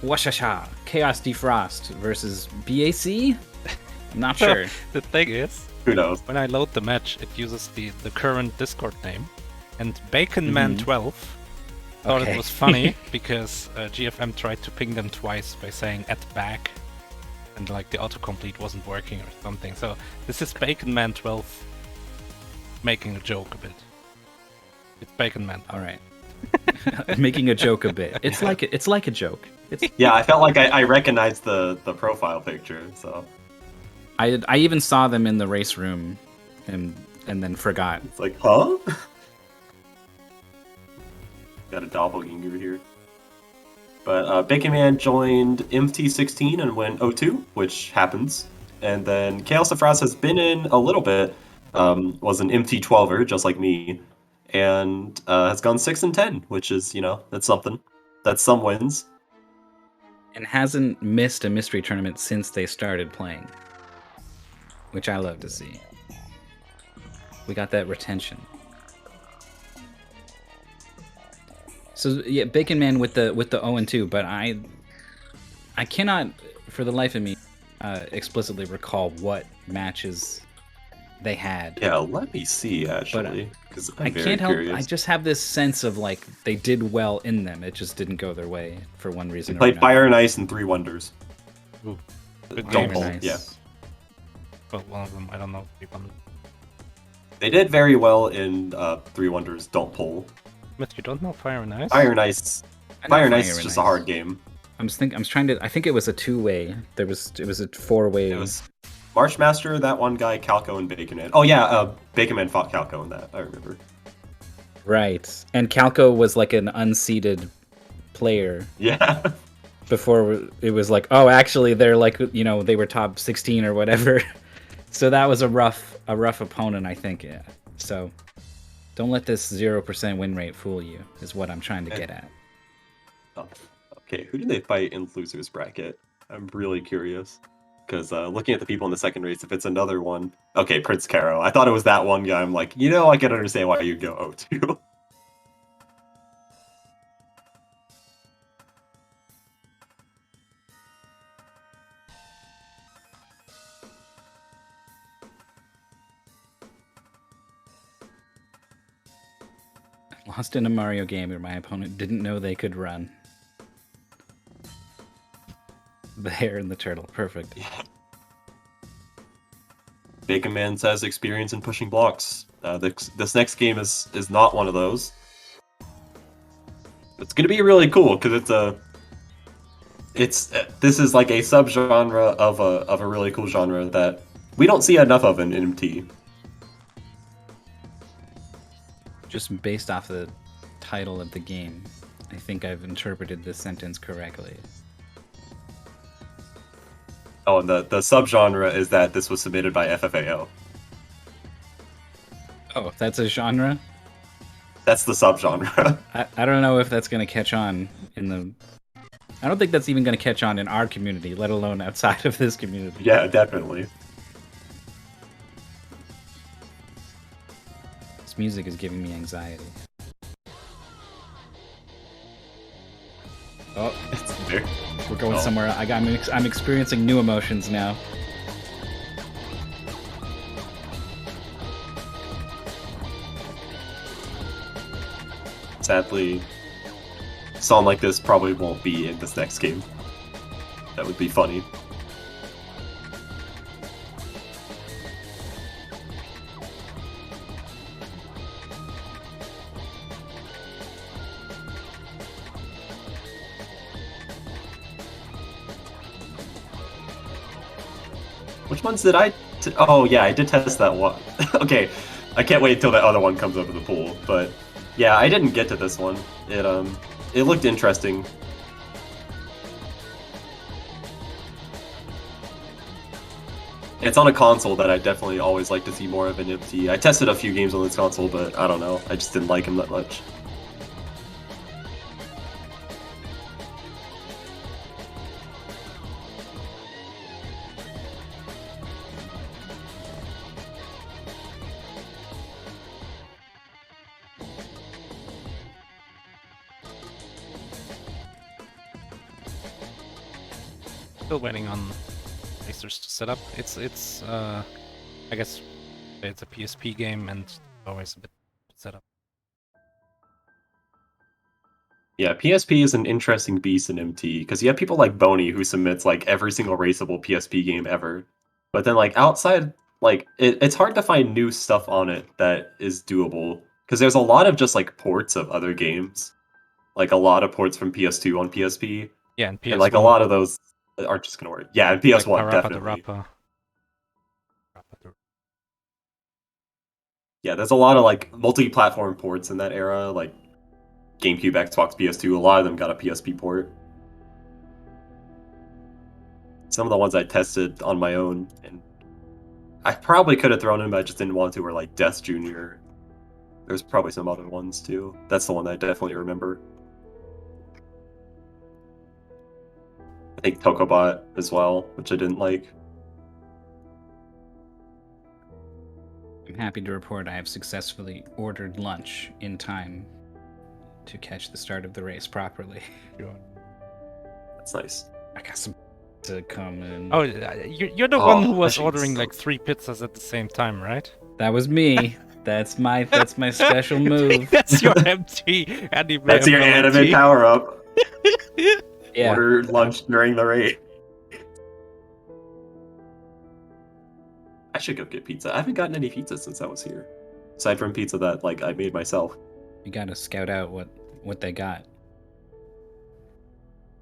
Washasha, Chaos Defrost versus BAC? I'm not sure. The thing is, Who knows? when I load the match, it uses the current Discord name, and Baconman12 thought Okay. it was funny because GFM tried to ping them twice by saying @back, and like the autocomplete wasn't working or something. So this is Baconman12 making a joke a bit. It's Baconman. All right. Making a joke a bit. It's like a joke. It's Yeah, I felt like I recognized the profile picture, so I even saw them in the race room and then forgot. it's like, huh? Got a doppelganger here. But Baconman joined MT16 and went 0-2, which happens. And then Chaos Defrost has been in a little bit, was an MT12er, just like me, and has gone 6-10, which is, that's something. That's some wins. And hasn't missed a mystery tournament since they started playing, which I love to see. We got that retention. So yeah, Baconman with the 0-2, but I cannot for the life of me explicitly recall what matches they had. Yeah, let me see actually, because I'm I very can't help. curious. I just have this sense of like they did well in them. It just didn't go their way for one reason. They or played another. Fire and Ice and Three Wonders. Ooh. Good Don't games. pull, Nice. yeah. But one of them, I don't know. They did very well in Three Wonders. Don't pull. But you don't know Fire and Ice? Fire and Ice. I know Fire and Ice Fire is and just a Ice. hard game. I think it was a two-way. It was a four-way. It was Marchmaster, that one guy, Calco, and Baconman. Oh yeah, Baconman fought Calco in that. I remember. Right. And Calco was like an unseeded player Yeah. before it was like, oh, actually they're like, they were top 16 or whatever. So that was a rough opponent, I think. Yeah. So don't let this 0% win rate fool you, is what I'm trying to get at. Oh, okay, who did they fight in losers bracket? I'm really curious. Because looking at the people in the second race, if it's another one... Okay, Prince Caro. I thought it was that one guy. I'm like, I can understand why you'd go 0-2. Lost in a Mario game where my opponent didn't know they could run. The hare and the turtle. Perfect. Baconman says experience in pushing blocks. This next game is not one of those. It's gonna be really cool because this is like a subgenre of a really cool genre that we don't see enough of in MT. Just based off the title of the game, I think I've interpreted this sentence correctly. Oh, and the subgenre is that this was submitted by FFAO. Oh, that's a genre? That's the subgenre. I don't know if that's going to catch on in the... I don't think that's even going to catch on in our community, let alone outside of this community. Yeah, definitely. This music is giving me anxiety. Oh, It's very... we're going Oh. somewhere. I'm experiencing new emotions now. Sadly, a song like this probably won't be in this next game. That would be funny. Which ones did I... Oh, yeah, I did test that one. Okay, I can't wait until that other one comes over the pool, but... Yeah, I didn't get to this one. It looked interesting. It's on a console that I definitely always like to see more of in MT. I tested a few games on this console, but I don't know. I just didn't like him that much. Still waiting on racers to set up. It's I guess it's a PSP game and always a bit set up. Yeah, PSP is an interesting beast in MT because you have people like Boney who submits like every single raceable PSP game ever, but then like outside, like it's hard to find new stuff on it that is doable because there's a lot of just like ports of other games, like a lot of ports from PS2 on PSP, Yeah, and PS1. and like a lot of those aren't just gonna work. Yeah, and PS1 like Parappa the definitely. Rapper. Yeah, there's a lot of like multi-platform ports in that era, like GameCube, Xbox, PS2. A lot of them got a PSP port. Some of the ones I tested on my own, and I probably could have thrown in, but I just didn't want to, were like Death Jr. There's probably some other ones too. That's the one that I definitely remember. I think Tokobot as well, which I didn't like. I'm happy to report I have successfully ordered lunch in time to catch the start of the race properly. That's nice. I got some to come in. Oh, you're the one who was ordering like 3 pizzas at the same time, right? That was me. That's my special move. That's your MT anime. That's your anime power up. Yeah. Order lunch during the race. I should go get pizza. I haven't gotten any pizza since I was here. Aside from pizza that like I made myself. You gotta scout out what they got.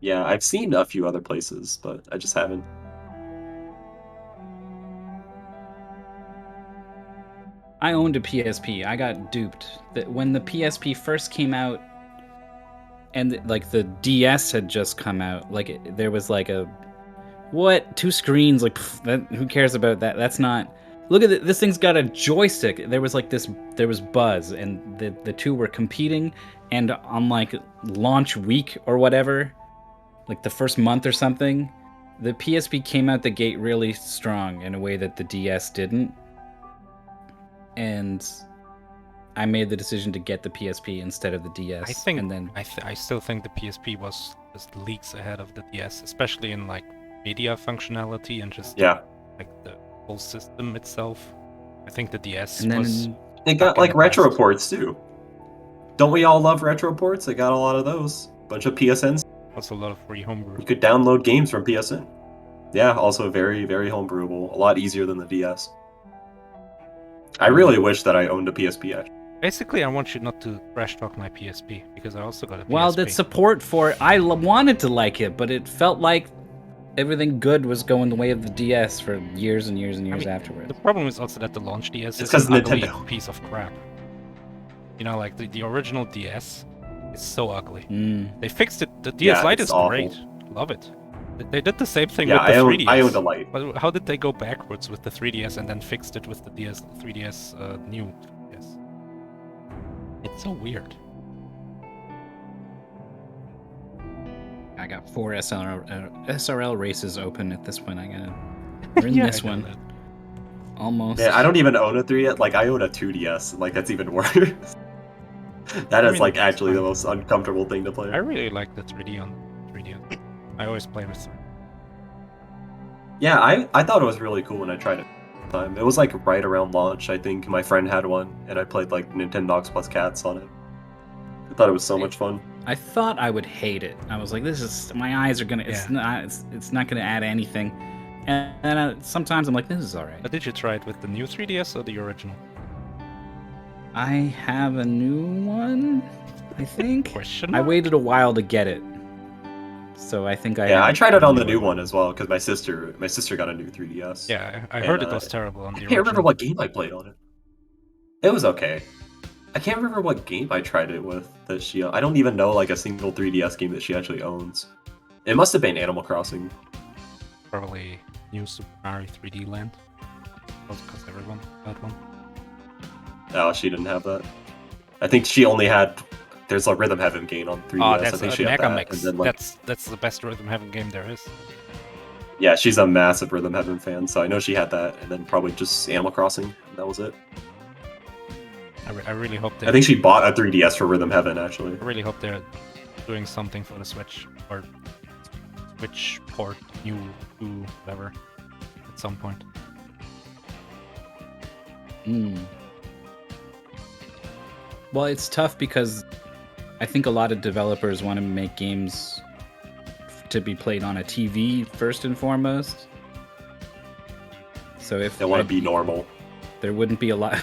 Yeah, I've seen a few other places, but I just haven't. I owned a PSP. I got duped. That when the PSP first came out, and like the DS had just come out, like there was like a what 2 screens? Like who cares about that? That's not. Look at it. This thing's got a joystick. There was like this. There was buzz, and the two were competing. And on like launch week or whatever, like the first month or something, the PSP came out the gate really strong in a way that the DS didn't. And I made the decision to get the PSP instead of the DS. I think, and then I still think the PSP was just leagues ahead of the DS, especially in like media functionality and just like the whole system itself. I think the DS was. It got like retro ports too. Don't we all love retro ports? It got a lot of those. Bunch of PSNs. Also a lot of free homebrew. You could download games from PSN. Yeah, also very, very homebrewable. A lot easier than the DS. I really wish that I owned a PSP actually. Basically, I want you not to trash talk my PSP because I also got a PSP. Well, that support for it, I wanted to like it, but it felt like everything good was going the way of the DS for years and years and years afterwards. The problem is also that the launch DS It's is an Nintendo. ugly piece of crap. You know, like the original DS is so ugly. They fixed it. The DS Lite is great. Love it. They did the same thing with the 3DS. I owned a Lite. But how did they go backwards with the 3DS and then fixed it with the 3DS new 3DS? It's so weird. I got 4 SRL races open at this point. We're in this one. Almost. Yeah, I don't even own a 3DS. Like, I own a 2DS. Like, that's even worse. That is like actually the most uncomfortable thing to play. I really like the 3D on 3DS. I always play with 3D. Yeah, I thought it was really cool when I tried it. It was like right around launch. I think my friend had one, and I played like Nintendogs plus Cats on it. I thought it was so much fun. I thought I would hate it. I was like, "This is my eyes are gonna. It's not gonna add anything." And sometimes I'm like, "This is all right." But did you try it with the new 3DS or the original? I have a new one, I think. Question I mark? waited a while to get it, so I think I tried it on the new one as well because my sister got a new 3DS. Yeah, I heard it was terrible on the original. I can't remember what game I played on it. It was okay. I can't remember what game I tried it with that she. I don't even know like a single 3DS game that she actually owns. It must have been Animal Crossing. Probably New Super Mario 3D Land. Because everyone had one. Oh, she didn't have that. I think she only had. There's a Rhythm Heaven game on 3DS. Oh, that's I think a she had Mega that. Mix. And then, like, That's the best Rhythm Heaven game there is. Yeah, she's a massive Rhythm Heaven fan, so I know she had that, and then probably just Animal Crossing. And that was it. I really hope I think she bought a 3DS for Rhythm Heaven, actually. I really hope they're doing something for the Switch or Switch port new to whatever at some point. Well, it's tough because I think a lot of developers want to make games to be played on a TV first and foremost. So if They want to be normal. there wouldn't be a lot.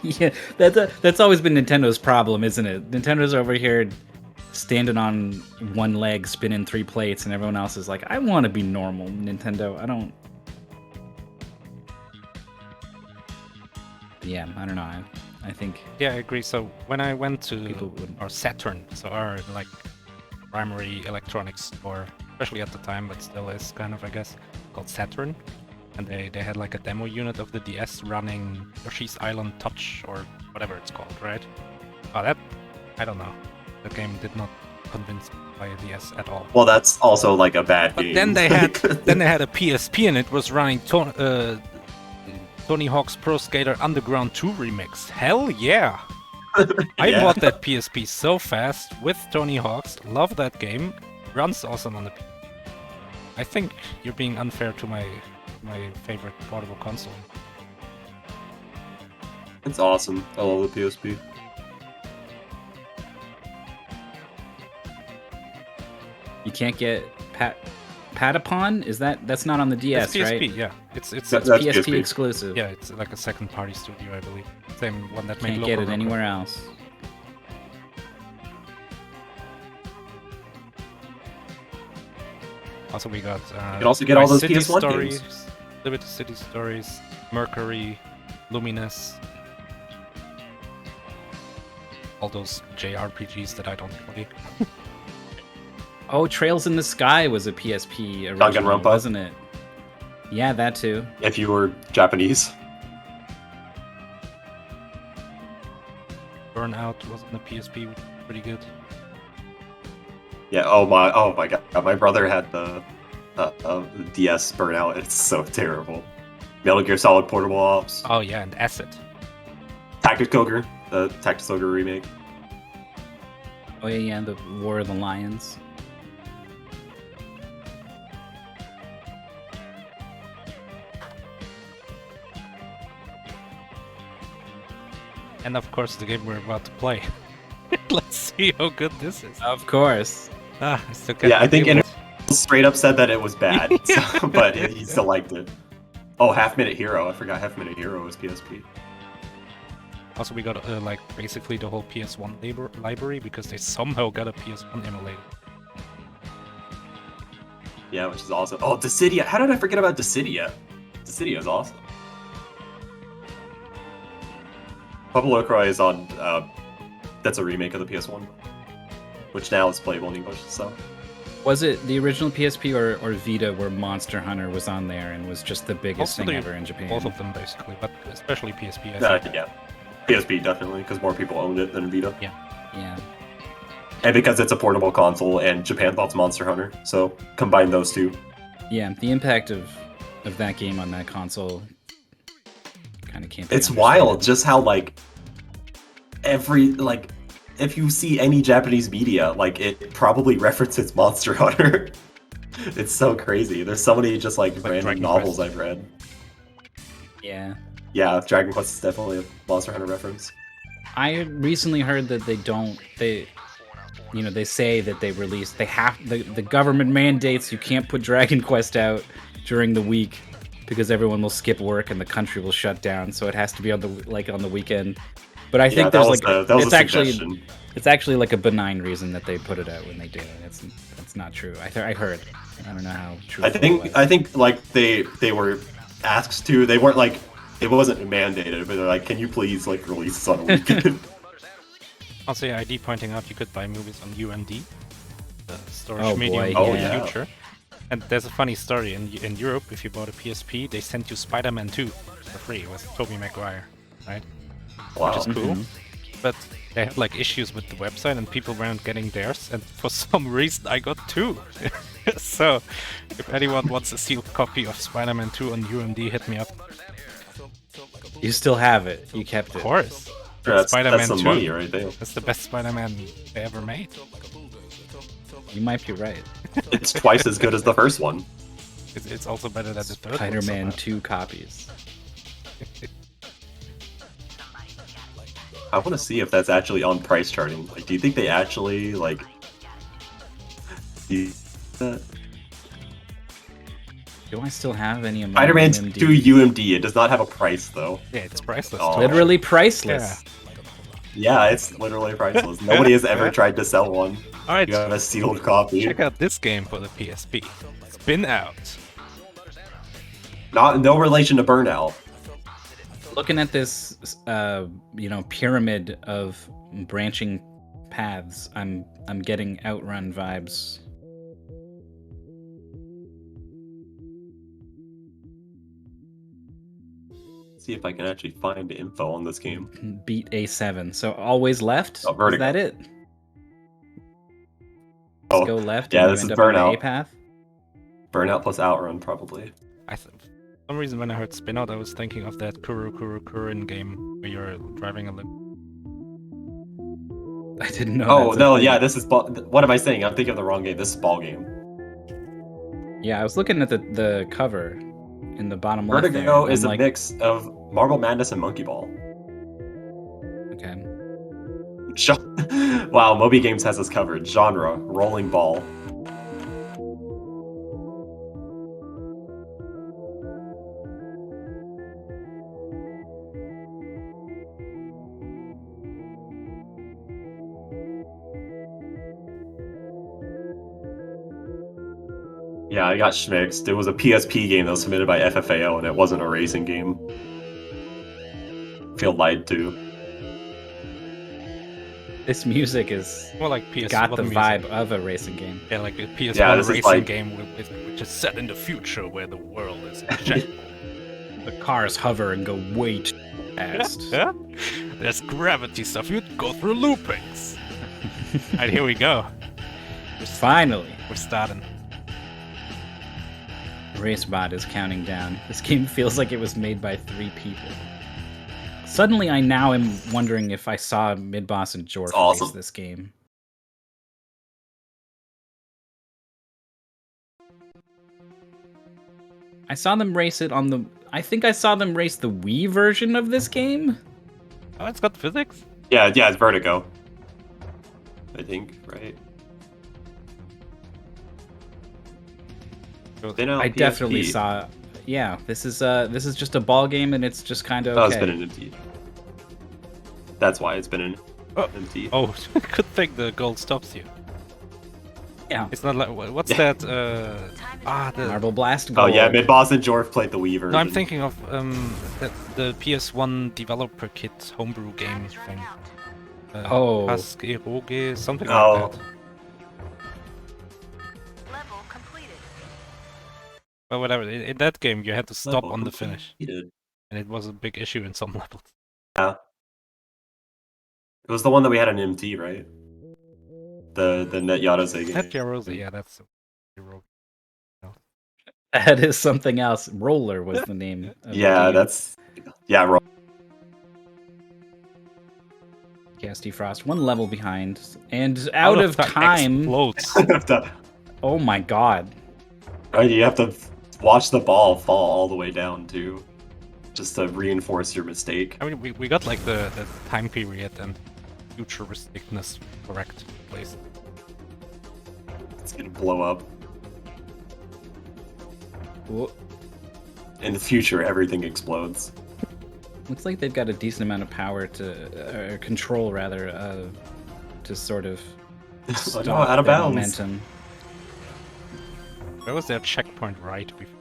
Yeah, that's always been Nintendo's problem, isn't it? Nintendo's over here standing on one leg, spinning 3 plates, and everyone else is like, I want to be normal, Nintendo. I don't. Yeah, I don't know. I think. Yeah, I agree. So when I went People to wouldn't. our Saturn, so our like primary electronics store, especially at the time, but still is kind of, I guess, called Saturn, and they had like a demo unit of the DS running Yoshi's Island Touch or whatever it's called, right? Oh, that I don't know. The game did not convince me by a DS at all. Well, that's also like a bad But game. then they had a PSP and it was running Tony Hawk's Pro Skater Underground 2 remix. Hell yeah! I Yeah. bought that PSP so fast with Tony Hawk's. Love that game. Runs awesome on the PSP. I think you're being unfair to my favorite portable console. It's awesome. I love the PSP. You can't get Patapon? That's not on the DS, It's PSP, right? yeah. It's That's PSP PSP. exclusive. yeah, it's like a second-party studio, I believe. Same one that made Can't Loco get it Roco. anywhere else. Also, we got. You can also get all those City PS1 Stories, games. Liberty City Stories, Mercury, Luminous. All those JRPGs that I don't play. Oh, Trails in the Sky was a PSP original, Danganronpa? wasn't it? Yeah, that too. If you were Japanese. Burnout was on the PSP, which was pretty good. Yeah. Oh my god. My brother had the DS Burnout. It's so terrible. Metal Gear Solid Portable Ops. Oh yeah, and Acid. Tactics Ogre. The Tactics Ogre remake. Oh yeah, the War of the Lions. And of course the game we're about to play. Let's see how good this is. Of course. Ah, I still can't Yeah, I think believe it. Straight up said that it was bad, so, but he still liked it. Oh, Half Minute Hero. I forgot Half Minute Hero was PSP. Also, we got like basically the whole PS1 library because they somehow got a PS1 emulator. Yeah, which is awesome. Oh, Dissidia. How did I forget about Dissidia? Dissidia is awesome. Pablo Lacroix is on. That's a remake of the PS1, which now is playable in English. So. Was it the original PSP or Vita where Monster Hunter was on there and was just the biggest Also, thing they- ever in Japan? Both of them basically, but especially PSP. I think. Yeah. PSP definitely, because more people owned it than Vita. Yeah. And because it's a portable console and Japan loves Monster Hunter, so combine those two. Yeah, the impact of that game on that console kind of can't be It's understated. wild just how if you see any Japanese media, it probably references Monster Hunter. It's so crazy. There's so many just random Dragon novels Quest. I've read. Yeah. Yeah, Dragon Quest is definitely a Monster Hunter reference. I recently heard that they say that the government mandates you can't put Dragon Quest out during the week because everyone will skip work and the country will shut down, so it has to be on the weekend. But I think Yeah, there's that was it's a actually suggestion. it's actually like a benign reason that they put it out when they did it. It's not true. I heard. I don't know how true. I think they were asked to. They weren't it wasn't mandated, but they're like, can you please release this on a weekend? Also, yeah, ID pointing out you could buy movies on UMD, the storage Oh, medium boy, of yeah. the future. And there's a funny story. In Europe, if you bought a PSP, they sent you Spider-Man 2 for free with Tobey Maguire, right? Wow. Which is cool. But they had issues with the website and people weren't getting theirs, and for some reason I got 2. So, if anyone wants a sealed copy of Spider-Man 2 on UMD, hit me up. You still have it. You kept Of it. course. That's Spider-Man some 2. money right there. That's the best Spider-Man they ever made. You might be right. It's twice as good as the first one. It's also better than the third one. Spider-Man somehow. 2 copies. I want to see if that's actually on price charting. Like, do you think they actually like? See that? Do I still have any of my Spider-Man UMD? 2 UMD. It does not have a price though. Yeah, it's priceless. Oh. Literally priceless. Yeah, it's literally priceless. Nobody has ever tried to sell one. All right, You have a sealed copy. check out this game for the PSP. Spinout. No relation to Burnout. Looking at this, pyramid of branching paths, I'm getting Outrun vibes. See if I can actually find info on this game. Beat A7. So always left? Oh, Vertigo. Is that it? Oh, Let's go left yeah, and this you is end up on the Burnout. A path? Burnout plus Outrun, probably. For some reason, when I heard Spinout, I was thinking of that Kurin game where you're driving a little. I didn't know. Oh, that's a no, thing. yeah, this is... What am I saying? I'm thinking of the wrong game. This is Ball Game. Yeah, I was looking at the cover in the bottom left there. Vertigo and is I'm a mix of Marble Madness and Monkey Ball. Okay. Wow, Moby Games has us covered. Genre, rolling ball. Yeah, I got schmixed. It was a PSP game that was submitted by FFAO, and it wasn't a racing game. Feel lied to. This music is More like PS1 got the music. vibe of a racing game. Yeah, like a PS1 Yeah, this is racing like- game which is set in the future where the world is in check. The cars hover and go way too fast. Yeah? There's gravity stuff. You go through loopings. Alright, here we go. Finally, We're starting. RaceBot is counting down. This game feels like it was made by 3 people. Suddenly, I now am wondering if I saw Midboss and Jorf Awesome. race this game. I saw them race it on the... I think I saw them race the Wii version of this game? Oh, it's got physics? Yeah, it's Vertigo. I think, right? I definitely saw... Yeah, this is just a ball game, and it's just kind of Oh, okay. it's been an MT. That's why it's been an MT. Oh, good thing the gold stops you. Yeah. It's not like what's Yeah. that? The Marble Blast Oh Gold. yeah, Midboss and Jorf played the Wii version. No, I'm thinking of the PS1 developer kit homebrew game thing. Oh. Husk Eroge, something Oh. like that. Level completed. But whatever, in that game you had to stop Level on the finish, completed. and it was a big issue in some levels. Yeah. It was the one that we had on MT, right? The Net Yadose game. That Yarosa, yeah, that's Eroge. That is something else. Roller was the name. Of Yeah, the game. that's Casty Frost, 1 level behind, and out of time. Explodes. Oh my god! Right, you have to watch the ball fall all the way down too, just to reinforce your mistake. I mean, we got like the time period and futuristicness correct place. It's gonna blow up. Whoa. In the future, everything explodes. Looks like they've got a decent amount of power to control, rather, to sort of stop No, out of their bounds. momentum. Where was their checkpoint right before?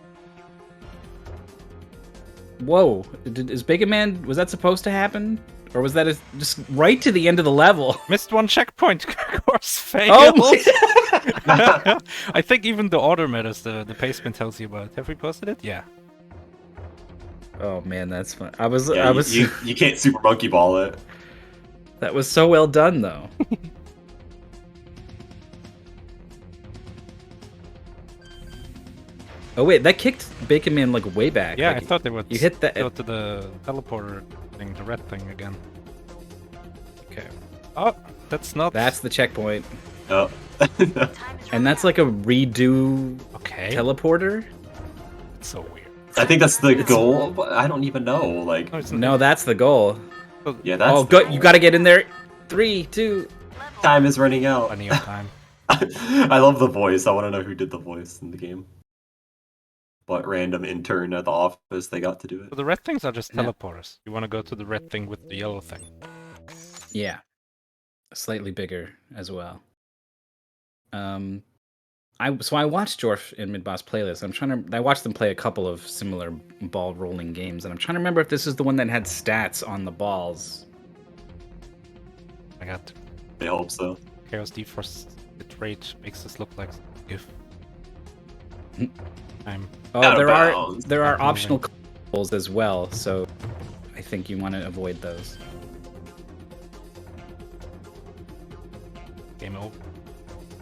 Whoa! Is Baconman? Was that supposed to happen, or was that just right to the end of the level? Missed one checkpoint. Course failed. Oh my! I think even the order matters. The pacement tells you about it. Have we posted it? Yeah. Oh man, that's fun. I was. You can't Super Monkey Ball it. That was so well done, though. Oh wait, that kicked Baconman like way back. Yeah, like, I thought they would you hit that. go to the teleporter thing, the red thing again. Okay, Oh, that's not. that's the checkpoint. Oh, And that's like a redo Okay. teleporter? It's so weird. I think that's the goal, but I don't even know. Like, No, it's No, that's the goal. yeah, that's Oh, the good. goal. You gotta get in there. 3, 2. Time is running out. plenty of time. I love the voice. I want to know who did the voice in the game. What random intern at the office they got to do So it. the red things are just Yeah. teleporters. You want to go to the red thing with the yellow thing. Yeah. Slightly bigger as well. I watched Jorf and Midboss play this. I watched them play a couple of similar ball rolling games, and I'm trying to remember if this is the one that had stats on the balls. I got I hope so. Chaos D-Force rate makes this look like if I'm Oh, Out of there are bounds. there optional goals as well, so I think you want to avoid those. game over.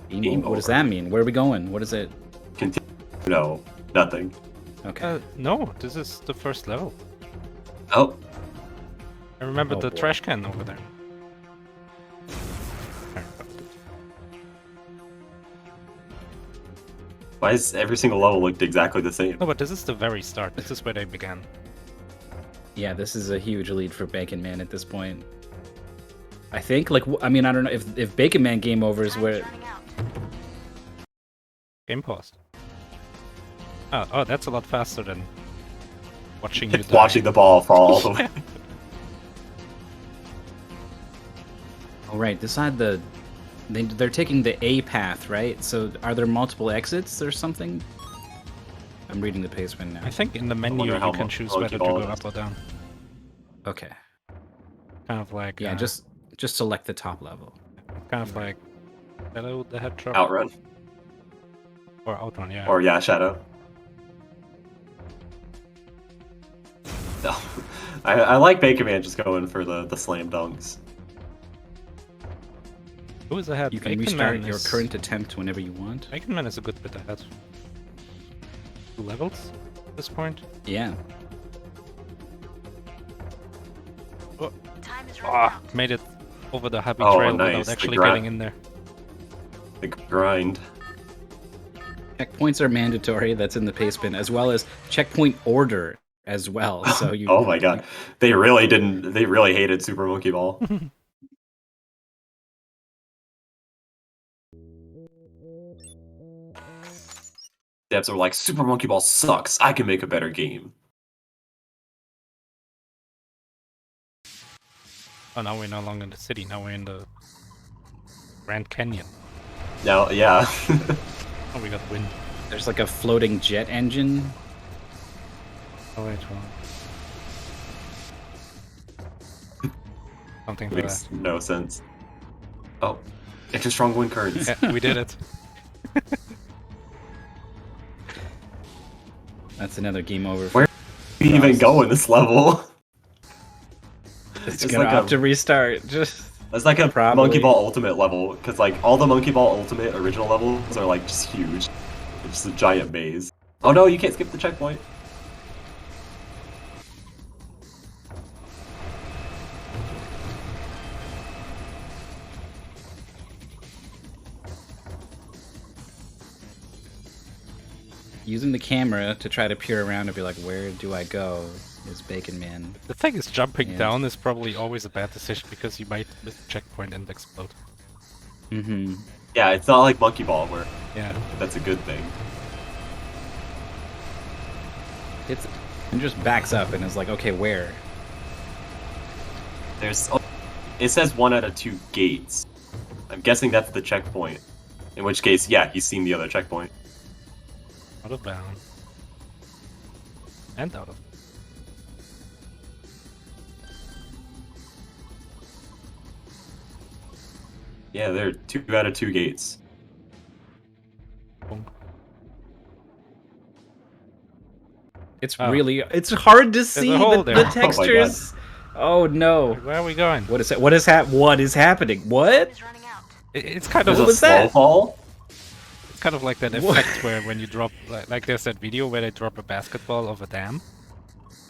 Game What does over. that mean? Where are we going? What is it? Continue. No, nothing. Okay. No, this is the first level. Oh, I remember Oh, the boy. trash can over there. why is every single level looked exactly the same? No, but this is the very start. This is where they began. Yeah, this is a huge lead for Bacon Man at this point. I think, like, I mean, I don't know if Bacon Man game over is where. Game paused. Oh, that's a lot faster than watching you die. Watching the ball fall all the way. Oh right, this had they're taking the A path, right? So are there multiple exits or something? I'm reading the pacement now. I think in the menu wonder you how can choose monkey whether to ball go is. up or down. Okay. Kind of like Yeah, just select the top level. kind of like Hello the Hedgehog Outrun. or Outrun, yeah. Or, yeah, Shadow. No. I like Baconman just going for the slam dunks. Who is ahead? You can Baconman restart your is- current attempt whenever you want. Baconman is a good bit ahead. 2 levels at this point. Yeah. Made it over the happy Oh, trail nice. without The actually gra- getting in there. The grind. Checkpoints are mandatory. That's in the pacement, as well as checkpoint order as well. So you. Oh my god. They really didn't. They really hated Super Monkey Ball. Devs are like, Super Monkey Ball sucks. I can make a better game. Oh, now we're no longer in the city. Now we're in the Grand Canyon. Now, yeah. Oh, we got wind. There's like a floating jet engine. Oh wait, well. Something for Makes that. no sense. Oh, extra strong wind currents. Yeah, we did it. That's another game over. Where do you even go in this level? It's it's gonna like have a- to restart. Just It's like a Probably. Monkey Ball Ultimate level, because like all the Monkey Ball Ultimate original levels are like just huge. It's just a giant maze. Oh no, you can't skip the checkpoint. using the camera to try to peer around and be like, where do I go? Is Bacon Man. The thing is, jumping Yeah. down is probably always a bad decision because you might miss the checkpoint and explode. Mm-hmm. Yeah, it's not like Monkey Ball where Yeah. that's a good thing. And just backs up and is like, okay, where? There's, it says 1 out of 2 gates. I'm guessing that's the checkpoint. In which case, yeah, he's seen the other checkpoint. Out of bounds. And out of. Yeah, there are 2 out of 2 gates. Boom. It's Oh. it's hard to see hole the there. textures. Oh no. Where are we going? What is it? What is happening? What? It's kind There's of What a was slow that? fall. it's kind of like that What? effect where when you drop like there's that video where they drop a basketball off a dam,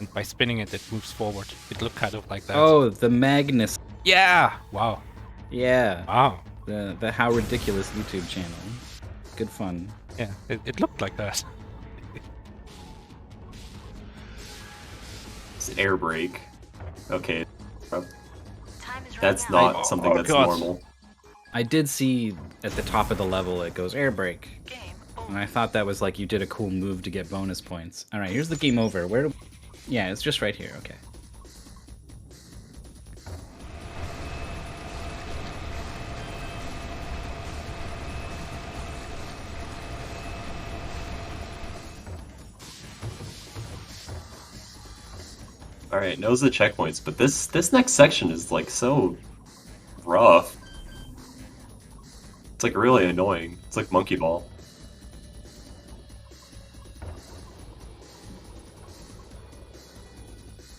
and by spinning it, it moves forward. It looked kind of like that. Oh, the Magnus. yeah! Wow. Yeah. Wow. The How Ridiculous YouTube channel. Good fun. Yeah, it looked like that. It's air brake. Okay. Time is That's running out. not something that's God. normal. I did see at the top of the level it goes air brake. Game over. And I thought that was like you did a cool move to get bonus points. Alright, here's the game over. Where do... Yeah, it's just right here. Okay. Alright, knows the checkpoints, but this next section is like so rough. It's like really annoying. It's like Monkey Ball.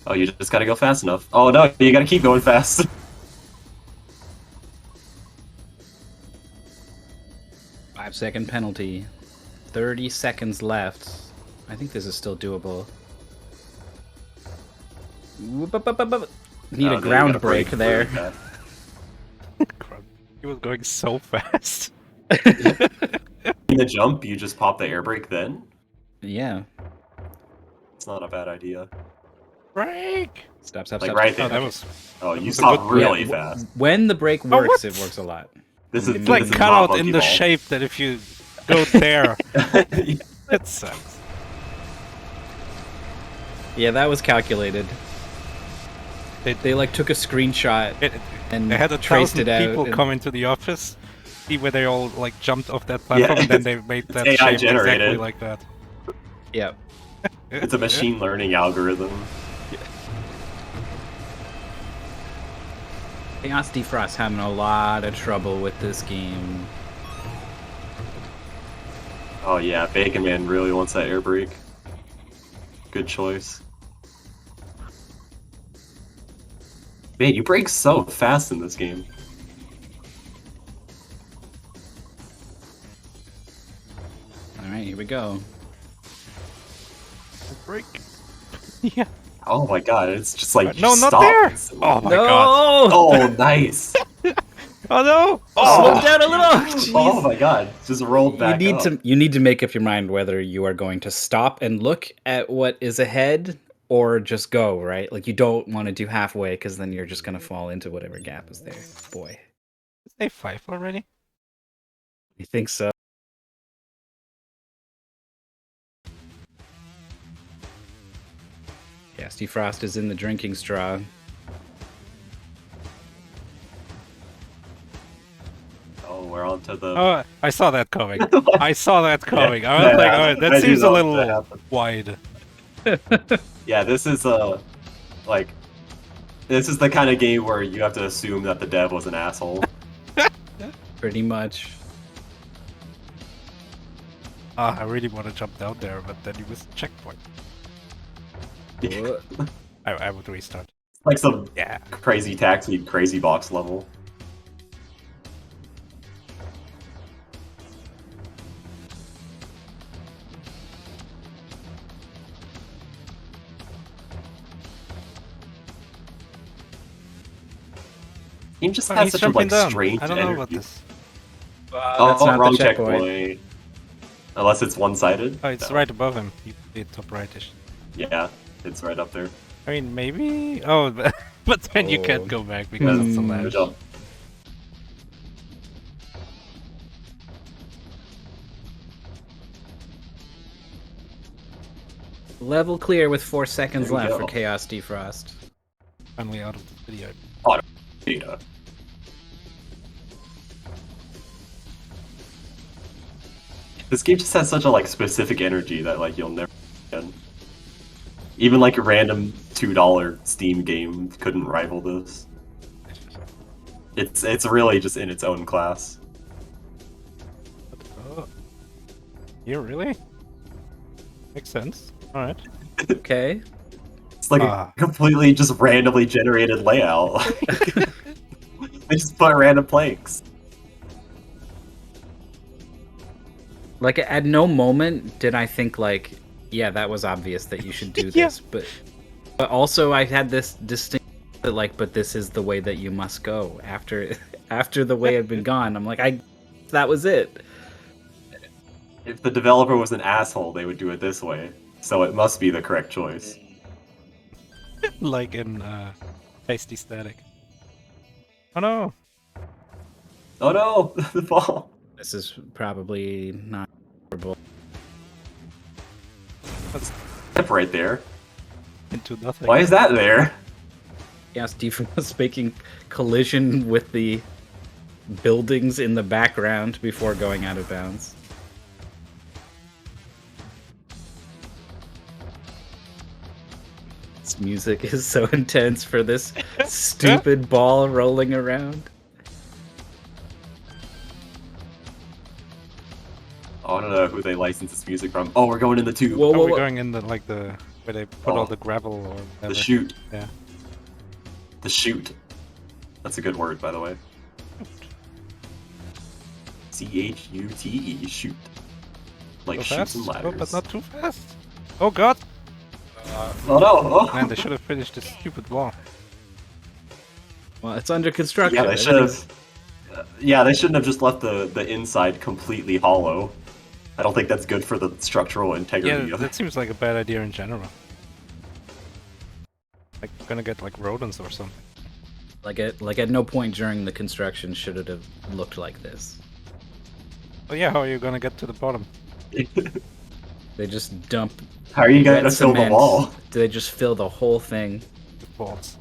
Oh, you just gotta go fast enough. Oh no, you gotta keep going fast. 5-second penalty. 30 seconds left. I think this is still doable. Whoop, up, up, up, up. Need Oh, a no, you ground gotta break brake there. really fast. He was going so fast. In the jump, you just pop the air brake then? Yeah. It's not a bad idea. Break! Stop, stop, Like stop. right stop. there. Oh, that was. Oh, you was a stop good- really Yeah, fast. When the brake Oh, works, what? it works a lot. This is It's this like is cut not out Monkey in the Ball. shape that if you go there, it sucks. Yeah, that was calculated. They like took a screenshot and They had traced 1,000 it out. people and- come into the office, see where they all like jumped off that platform, Yeah, and then they made that AI shape exactly generated. like that. Yeah. It's a machine learning algorithm. Chaos Defrost having a lot of trouble with this game. Oh yeah, Bacon Man really wants that air brake. Good choice. Man, you brake so fast in this game. Alright, here we go. Break. Yeah. Oh my god, it's just like No, not stop. there! Oh my god. Oh, nice. Oh no! Slow down a little! Oh Jeez. my god, just rolled back up. You need to make up your mind whether you are going to stop and look at what is ahead or just go, right? Like you don't want to do halfway because then you're just gonna fall into whatever gap is there. Boy. Is they 5 already? You think so? Yeah, Steve Frost is in the drinking straw. Oh, we're on to the... Oh, I saw that coming. I saw that coming. I was Yeah, like, I oh, that knew seems a that was little gonna happen. wide. Yeah, this is like, this is the kind of game where you have to assume that the dev was an asshole. Pretty much. I really want to jump down there, but then you missed the checkpoint. I would restart. Like some Yeah. crazy taxi, crazy box level. Game just Oh, has he's such a jumping like down. strange I don't know energy. about this. That's not wrong the checkpoint. checkpoint. Unless it's one-sided. Oh, it's No. right above him. The top rightish. Yeah, it's right up there. I mean, maybe. Oh, but then you Oh. can't go back because it's a Hmm. ledge. Good job. Level clear with 4 seconds There we left go. for Chaos Defrost. Finally out of the video. Data. This game just has such a like specific energy that like you'll never again. Even like a random $2 Steam game couldn't rival this. It's really just in its own class. Oh. You really? Makes sense. Alright. Okay. It's like Ah. a completely just randomly generated layout. They just put random planks. Like at no moment did I think like, yeah, that was obvious that you should do Yeah. this, but also I had this distinct that like, but this is the way that you must go after after the way had been gone. I'm like, that was it. If the developer was an asshole, they would do it this way. So it must be the correct choice. Like in Tasty Static. Oh no! Oh no, the ball. This is probably not favorable. That's Step right there. into nothing. Why is that there? Chaos Defrost making collision with the buildings in the background before going out of bounds. This music is so intense for this stupid ball rolling around. Oh, I don't know who they licensed this music from. Oh, we're going in the tube. Whoa, Oh, whoa, we're whoa. going in the where they put all the gravel or whatever. The chute. Yeah. The chute. That's a good word, by the way. C-H-U-T-E, shoot. Like So shoots fast, and oh, ladders. but not too fast. Oh god! Oh no! Oh. Man, they should have finished this stupid wall. Well, it's under construction. Yeah, they should have. Yeah, they shouldn't have just left the inside completely hollow. I don't think that's good for the structural integrity Yeah, of that it. seems like a bad idea in general. Like, gonna get like rodents or something. Like at no point during the construction should it have looked like this. Oh yeah, how are you gonna get to the bottom? They just dump How are you wet going to fill the cement. wall? They just fill the whole thing. With balls.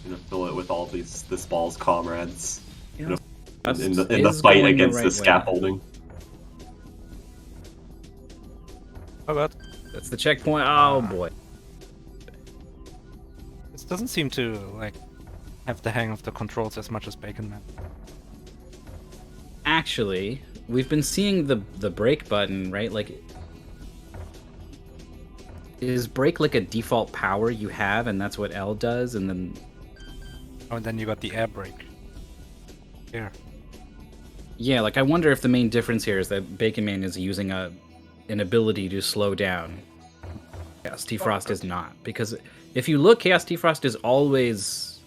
Gonna fill it with all this ball's comrades. You You know, know, in the is fight going against right the way. scaffolding. Oh god. That's the checkpoint. Oh boy. This doesn't seem to like have the hang of the controls as much as Baconman. Actually, we've been seeing the brake button, right? Like, is brake like a default power you have, and that's what L does, and then Oh, and then you got the air brake. Here. yeah, like I wonder if the main difference here is that Baconman is using an ability to slow down. Chaos Defrost is not, because if you look, Chaos Defrost is always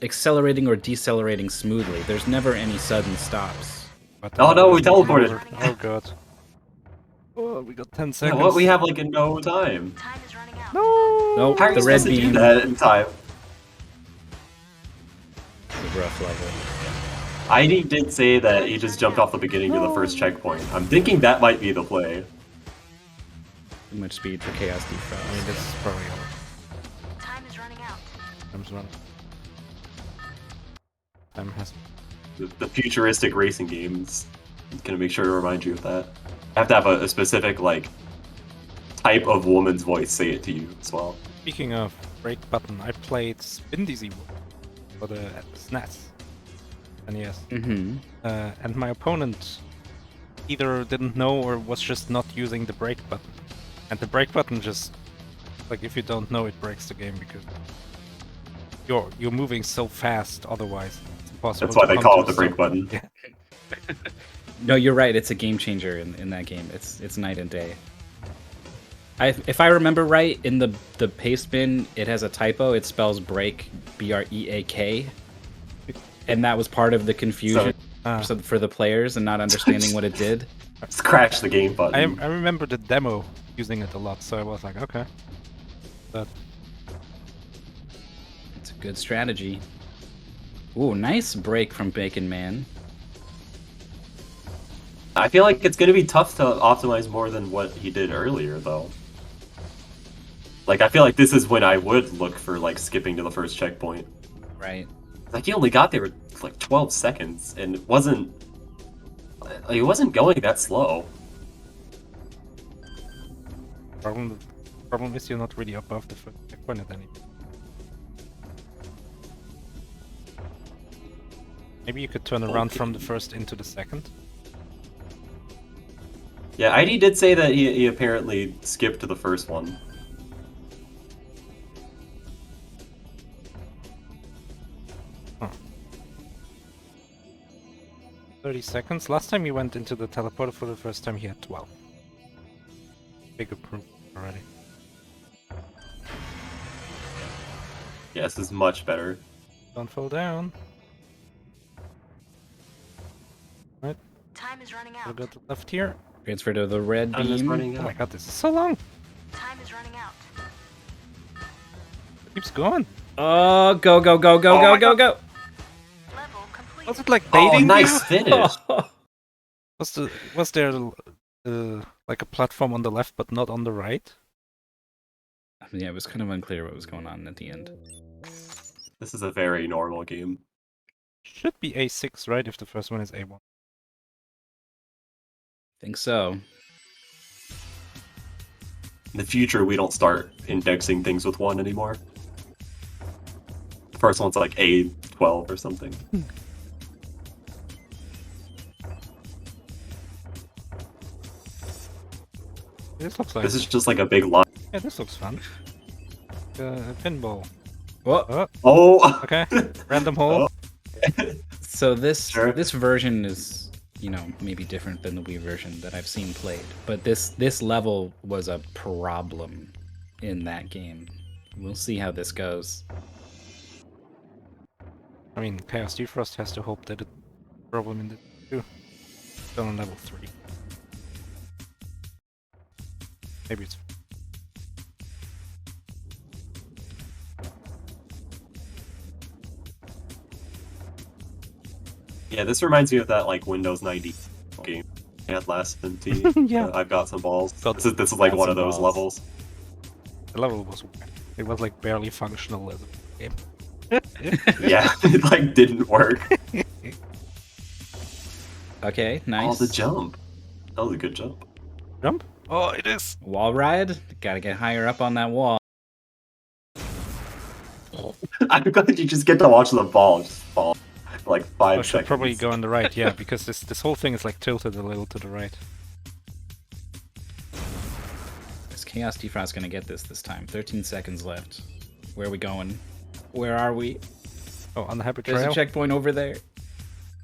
accelerating or decelerating smoothly. There's never any sudden stops. But Oh, no, we teleported. Oh god. Oh, we got 10 Yeah, seconds. what? We have like in no time. Time is running out. No! Nope, How are you the red supposed to do beam. that in time? The rough level. ID did say that he just jumped off the beginning to the first checkpoint. I'm thinking that might be the play. Too much speed for Chaos I mean, Defrost. this is probably all. Time is running out. Time's running. Time has. The futuristic racing games. Gonna make sure to remind you of that. I have to have a specific like type of woman's voice say it to you as well. Speaking of brake button, I played Spin Dizzy for the SNES. And yes. Mm-hmm. And my opponent either didn't know or was just not using the brake button. And the brake button just, like, if you don't know, it breaks the game because you're moving so fast. Otherwise, it's impossible. That's why to they come call to it the a brake stop. button. Yeah. No, you're right. It's a game changer in that game. It's night and day. If I remember right, in the paste bin, it has a typo. It spells break, B-R-E-A-K, and that was part of the confusion for the players and not understanding what it did. Scratch the game button. I remember the demo using it a lot, so I was like, okay. But It's a good strategy. Ooh, nice break from Baconman. I feel like it's gonna be tough to optimize more than what he did earlier, though. Like, I feel like this is when I would look for like skipping to the first checkpoint. Right. Like, he only got there with like 12 seconds, and it wasn't going that slow. problem is you're not really above the first checkpoint at any. Maybe you could turn around from the first into the second. Yeah, ID did say that he apparently skipped to the first one. Huh. 30 seconds. Last time he went into the teleporter for the first time, he had 12. big improvement already. Yeah, this is much better. Don't fall down. Time is running We'll out. go to the left here. Transfer to the red I'm just beam. running Oh my out. god, this is so long. Time is running out. It keeps going. Oh, go, go, go, go, Oh go, my go, go. Level complete. Was it like Oh, baiting nice you? finish. Was there like a platform on the left but not on the right? Yeah, it was kind of unclear what was going on at the end. This is a very normal game. Should be A6, right? If the first one is A1. Think so. In the future, we don't start indexing things with 1 anymore. The first one's like A12 or something. This looks like This is just like a big line. yeah, this looks fun. Pinball. Well, Oh, Oh! okay. Random hole. so this Sure. this version is, you know, maybe different than the Wii version that I've seen played, but this level was a problem in that game. We'll see how this goes. I mean, Chaos Defrost has to hope that it's a problem in the 2. Still on level 3. Maybe it's Yeah, this reminds me of that like Windows 90 game I had last MT. Yeah. I've got some balls. Got- This is like got one of some those balls. levels. the level was weird. It was like barely functional as a game. Yeah, it like didn't work. Okay, nice. Oh, the jump. That was a good jump. Jump? Oh, it is. Wall ride. Gotta get higher up on that wall. I'm glad you just get to watch the ball just fall for like 5 I seconds. should probably go on the right, yeah, because this whole thing is like tilted a little to the right. Is Chaos Defrost gonna get this time? 13 seconds left. Where are we going? Where are we? Oh, on the habit There's trail. a checkpoint over there.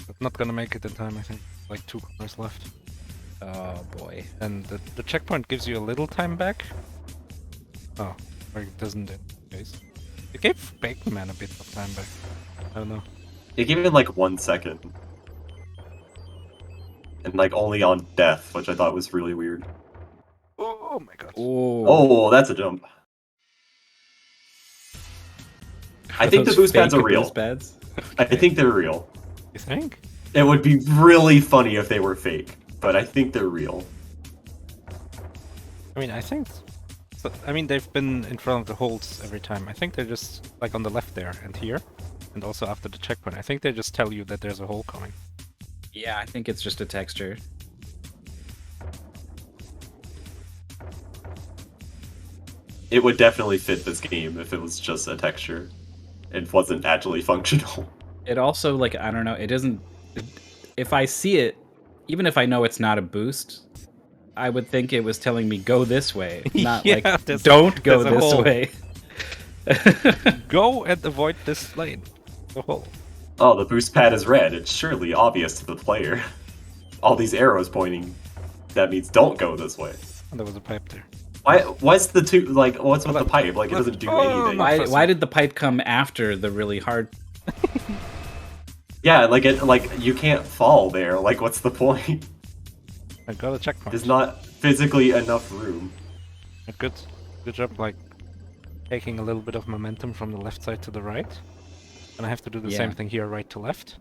But not gonna make it in time, I think. Like 2 corners left. Oh boy. And the checkpoint gives you a little time back. Oh, or it doesn't in this case. It gave Baconman a bit of time back. I don't know. It gave it like 1 second. And like only on death, which I thought was really weird. Oh my god. Oh. Oh, that's a jump. I think the boost pads are real. Boost pads? I think they're real. You think? It would be really funny if they were fake, but I think they're real. I mean, I think. So, I mean, they've been in front of the holes every time. I think they're just like on the left there and here, and also after the checkpoint. I think they just tell you that there's a hole coming. Yeah, I think it's just a texture. It would definitely fit this game if it was just a texture. It wasn't actually functional. It also, like, I don't know, it doesn't... If I see it, even if I know it's not a boost, I would think it was telling me go this way, not Yeah, like there's- don't go there's a this hole. way. Go and avoid this lane. The hole. Oh, the boost pad is red. It's surely obvious to the player. All these arrows pointing. That means don't go this way. And there was a pipe there. What's the two like? What's with the pipe? Like it doesn't do Oh, anything. my- Why did the pipe come after the really hard... Yeah, like you can't fall there. Like what's the point? I got a checkpoint. There's not physically enough room. Good job, like taking a little bit of momentum from the left side to the right. And I have to do the Yeah. same thing here, right to left.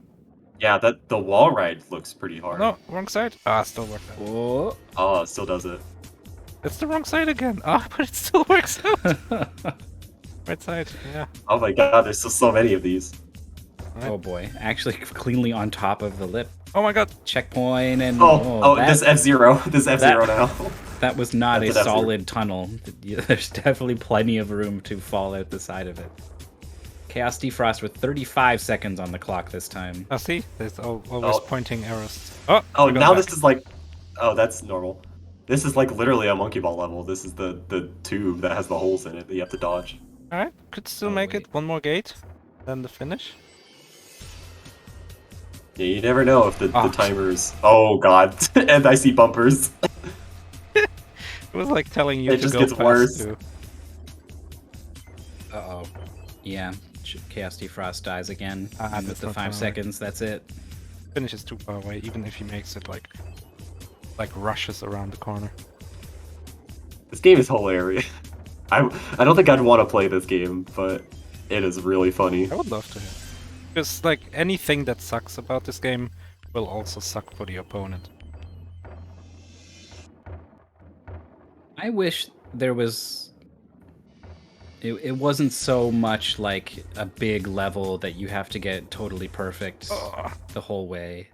Yeah, that the wall ride looks pretty hard. No, wrong side. Ah, still worked out. Oh. Oh, it still does it. It's the wrong side again. Ah, but it still works out. Right side, yeah. Oh my god, there's still so many of these. Oh boy, actually cleanly on top of the lip. Oh my god. Checkpoint and... Oh, this that, F-Zero. This F-Zero now. that was not That's a an F-Zero. solid tunnel. There's definitely plenty of room to fall out the side of it. Chaos Defrost with 35 seconds on the clock this time. Ah, see? There's always Oh. pointing arrows. Oh, Oh, we got now back. this is like... Oh, that's normal. This is like literally a monkey ball level. This is the tube that has the holes in it that you have to dodge. Alright, could still Oh, make wait. it. One more gate. Then the finish. Yeah, you never know if the Oh. timers... Oh god, and I see bumpers. It was like telling you It to just go gets past worse. two. Uh-oh. Yeah, Chaos Defrost dies again. Ah, And that's with the not 5 gonna work. seconds, that's it. Finish is too far away, even if he makes it like rushes around the corner. This game is hilarious. I don't think I'd want to play this game, but it is really funny. I would love to. Because like anything that sucks about this game will also suck for the opponent. I wish there was... It wasn't so much like a big level that you have to get totally perfect Ugh. the whole way.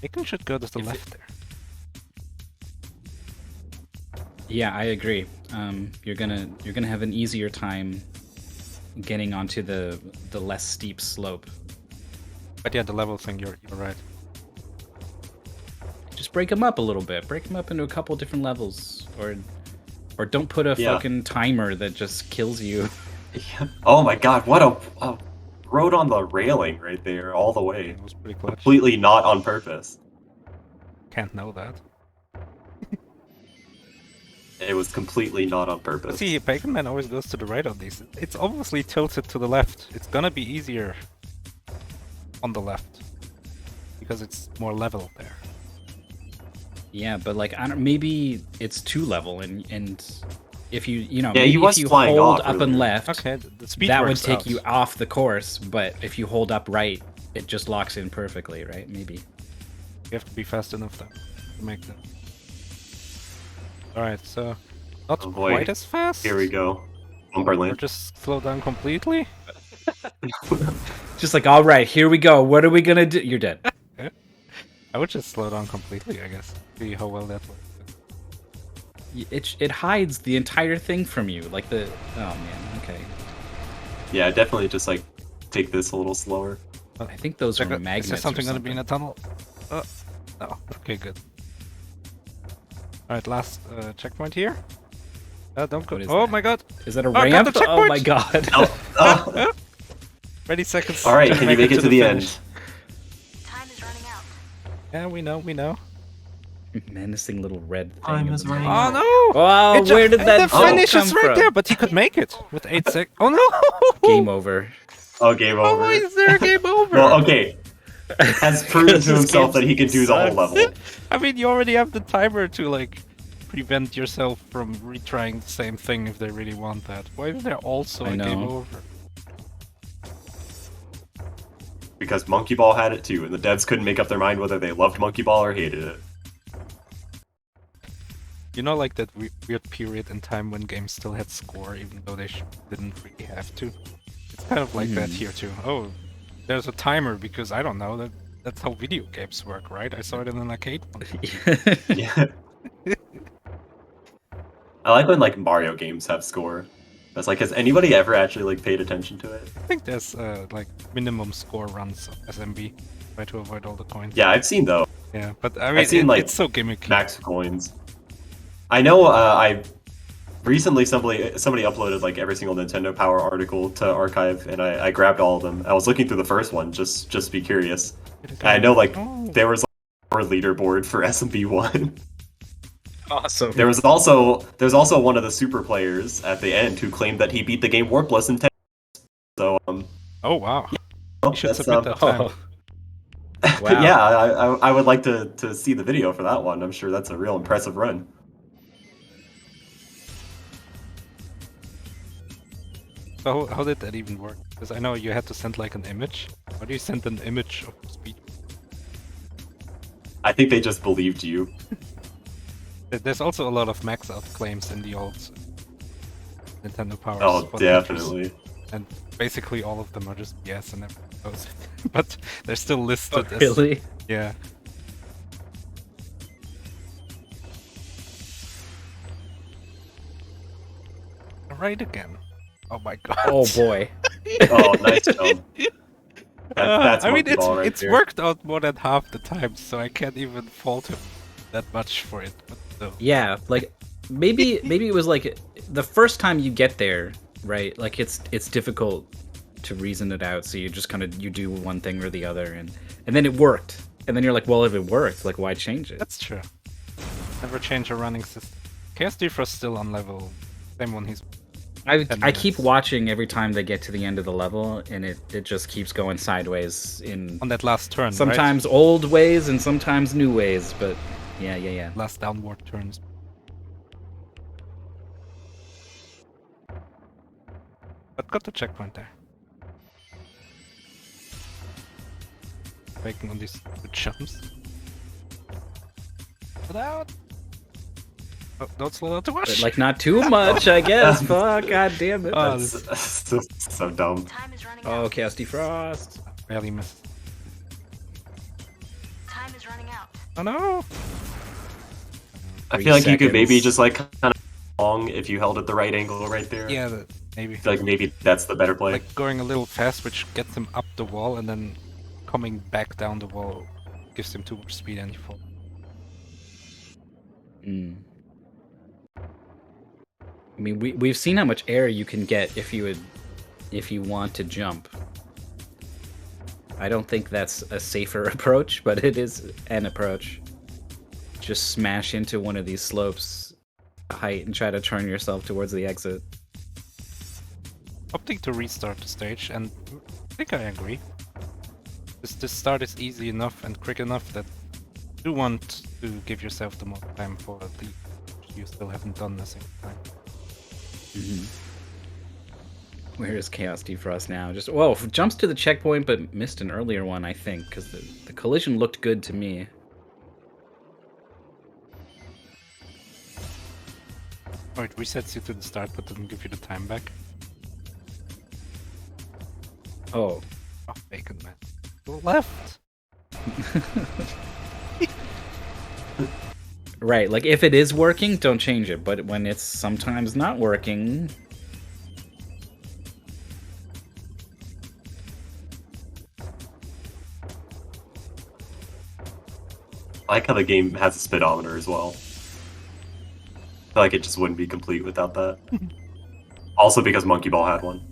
Bacon should go to the If it- left there. Yeah, I agree. You're gonna have an easier time getting onto the less steep slope. But yeah, the level thing, you're right. Just break them up a little bit. Break them up into a couple different levels, or don't put a Yeah. fucking timer that just kills you. Yeah. Oh my god, what a road on the railing right there, all the way. It was pretty clutch. Completely not on purpose. Can't know that. It was completely not on purpose. See, Baconman always goes to the right on these. It's obviously tilted to the left. It's gonna be easier on the left because it's more level there. Yeah, but like I don't, maybe it's 2 level, and if you Yeah, maybe he was if you flying hold off up and earlier. left, Okay, the speed that would works take out. you off the course. But if you hold up right, it just locks in perfectly, right? Maybe. You have to be fast enough though to make that. Alright, so not Oh boy. quite as fast. Here we go. Or Umberland. just slow down completely. Just like, all right, here we go. What are we gonna do? You're dead. I would just slow down completely, I guess. See how well that works. It hides the entire thing from you, like the. Oh man, okay. Yeah, definitely just like take this a little slower. I think those are Is magnets. there something or gonna be in a tunnel? No. Okay, good. Alright, last checkpoint here. Don't go. What is Oh that? my god! Is that a Oh, I ramp? got the Oh my checkpoint! god. Oh, 20 seconds. all right, to can you make it to the finish. end? Time is running out. Yeah, we know. Menacing little red thing. Time in is the running middle. Oh no! Wow, It ju- where did that The bolt finish come is right from? there, but he could make it with 8 seconds. Oh no! Game over. Oh, game over. Oh, is there a game over? Well, okay. Has proven This to himself game that he can do the whole sucks. level. I mean, you already have the timer to like prevent yourself from retrying the same thing if they really want that. Why is there also I a game know. over? Because Monkey Ball had it too, and the devs couldn't make up their mind whether they loved Monkey Ball or hated it. You know, like that weird period in time when games still had score, even though they didn't really have to. It's kind of like that here too. Oh, there's a timer because I don't know that's how video games work, right? I saw it in an arcade one. Yeah. I like when like Mario games have score. That's like, has anybody ever actually like paid attention to it? I think there's like minimum score runs of SMB, try to avoid all the coins. Yeah, I've seen those. Yeah, but I mean, seen, like, it's so gimmicky. Max coins. I know. I recently somebody uploaded like every single Nintendo Power article to archive, and I grabbed all of them. I was looking through the first one just to be curious. I know like Oh. there was like, a leaderboard for SMB1. Awesome. There's also one of the super players at the end who claimed that he beat the game warpless in 10. So Oh wow! well, You should that's, submit that time. Oh. Wow. yeah, I would like to see the video for that one. I'm sure that's a real impressive run. So how did that even work? Because I know you had to send like an image. How do you send an image of speed? I think they just believed you. There's also a lot of max out claims in the old Nintendo Power. Oh, spot definitely. features, and basically all of them are just yes and everything goes. But they're still listed as Really? yeah. Right again. Oh my god. Oh boy. Oh, nice jump. That's I mean, monkey ball right it's there. worked out more than half the time, so I can't even fault him that much for it. But no. Yeah, like maybe it was like the first time you get there, right? Like it's difficult to reason it out, so you just kind of you do one thing or the other, and then it worked, and then you're like, well, if it worked, like why change it? That's true. Never change a running system. Chaos Defrost still on level. Same one he's. I 10 keep minutes. watching every time they get to the end of the level, and it just keeps going sideways in On that last turn, sometimes old ways and sometimes new ways. But yeah. right? Last downward turns. But got the checkpoint there. Bacon on these good jumps. Slow down! Oh, don't slow down too much! But like not too much, I guess. Fuck, god damn it. Oh, That's so dumb. Time is running Oh, out. Chaos Defrost. barely missed. Time is running out. Oh no! I 3 feel like you could maybe seconds. just like kind of long if you held at the right angle right there. Yeah, maybe. I feel like maybe that's the better play. Like going a little fast, which gets him up the wall, and then coming back down the wall gives him too much speed and he falls. Mm. I mean, we've seen how much air you can get if you want to jump. I don't think that's a safer approach, but it is an approach. Just smash into one of these slopes height and try to turn yourself towards the exit. Opting to restart the stage, and I think I agree. This start is easy enough and quick enough that you do want to give yourself the most time for the which you still haven't done a single time. Where is Chaos Defrost now? Just whoa, jumps to the checkpoint, but missed an earlier one, I think, because the collision looked good to me. Oh, it resets you to the start, but doesn't give you the time back. Oh, Oh, Bacon man. To the left! right. Like if it is working, don't change it. But when it's sometimes not working, I like how the game has a speedometer as well. I feel like it just wouldn't be complete without that. Also because Monkey Ball had one.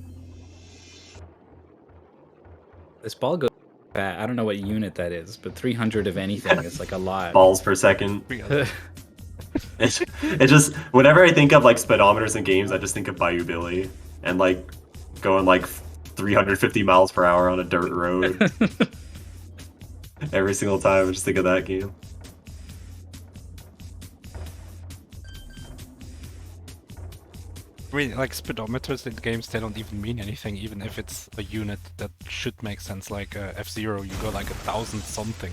this ball goes fast. I don't know what unit that is, but 300 of anything is like a lot. Balls per second. It just whenever I think of like speedometers in games, I just think of Bayou Billy and like going like 350 miles per hour on a dirt road. Every single time, I just think of that game. Really, like speedometers in games, they don't even mean anything, even if it's a unit that should make sense. Like F-Zero, you go like 1,000 something.